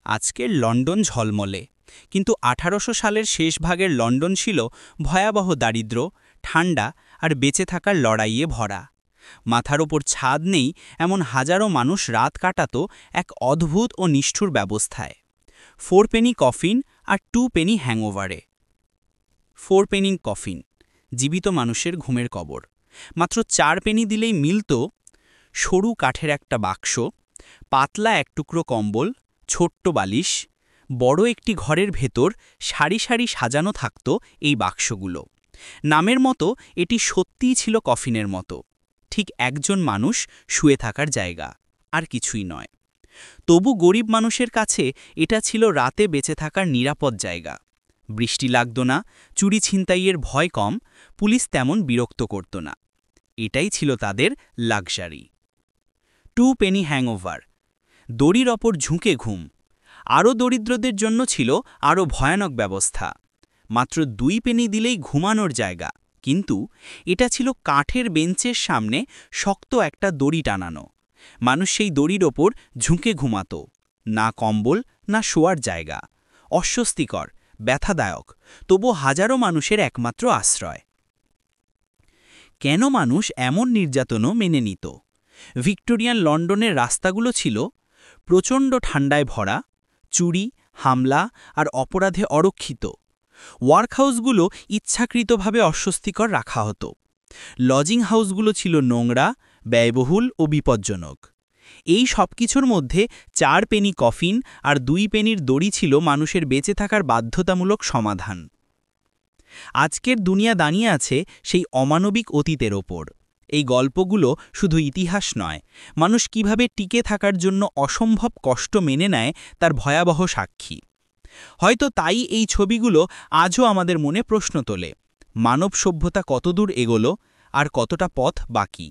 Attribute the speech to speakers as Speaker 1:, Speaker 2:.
Speaker 1: আজকের লন্ডন ঝলমলে, কিন্তু ১৮০০ সালের শেষ ভাগের লন্ডন ছিল ভয়াবহ দারিদ্র্য, ঠান্ডা আর বেঁচে থাকার লড়াইয়ে ভরা। মাথার ওপর ছাদ নেই এমন হাজারো মানুষ রাত কাটাত এক অদ্ভুত ও নিষ্ঠুর ব্যবস্থায়, 4 পেনি কফিন আর 2 পেনি হ্যাংওভারে। 4 পেনি কফিন, জীবিত মানুষের ঘুমের কবর। মাত্র 4 পেনি দিলেই মিলত সরু কাঠের একটা বাক্স, পাতলা এক টুকরো কম্বল, ছোট্ট বালিশ। বড় একটি ঘরের ভেতর সারি সারি সাজানো থাকত এই বাক্সগুলো। নামের মতো এটি সত্যিই ছিল কফিনের মতো, ঠিক একজন মানুষ শুয়ে থাকার জায়গা, আর কিছুই নয়। তবু গরিব মানুষের কাছে এটা ছিল রাতে বেঁচে থাকার নিরাপদ জায়গা। বৃষ্টি লাগত না, চুরি ছিনতাইয়ের ভয় কম, পুলিশ তেমন বিরক্ত করত না। এটাই ছিল তাদের লাক্সারি। 2 পেনি হ্যাংওভার, দড়ির ওপর ঝুঁকে ঘুম। আরও দরিদ্রদের জন্য ছিল আরও ভয়ানক ব্যবস্থা। মাত্র 2 পেনি দিলেই ঘুমানোর জায়গা, কিন্তু এটা ছিল কাঠের বেঞ্চের সামনে শক্ত একটা দড়ি টানানো। মানুষ সেই দড়ির ওপর ঝুঁকে ঘুমাত। না কম্বল, না শোয়ার জায়গা। অস্বস্তিকর, ব্যথাদায়ক, তবু হাজারো মানুষের একমাত্র আশ্রয়। কেন মানুষ এমন নির্যাতনও মেনে নিত? ভিক্টোরিয়ান লন্ডনের রাস্তাগুলো ছিল প্রচণ্ড ঠান্ডায় ভরা, চুরি, হামলা আর অপরাধে অরক্ষিত। ওয়ার্কহাউসগুলো ইচ্ছাকৃতভাবে অস্বস্তিকর রাখা হতো। লজিং হাউসগুলো ছিল নোংরা, ব্যয়বহুল ও বিপজ্জনক। এই সব কিছুর মধ্যে 4 পেনি কফিন আর 2 পেনির দড়ি ছিল মানুষের বেঁচে থাকার বাধ্যতামূলক সমাধান। আজকের দুনিয়া দাঁড়িয়ে আছে সেই অমানবিক অতীতের ওপর। এই গল্পগুলো শুধু ইতিহাস নয়, মানুষ কিভাবে টিকে থাকার জন্য অসম্ভব কষ্ট মেনে নেয় তার ভয়াবহ সাক্ষী। হয়তো তাই এই ছবিগুলো আজও আমাদের মনে প্রশ্ন তোলে, মানব সভ্যতা কতদূর এগোলো আর কতটা পথ বাকি।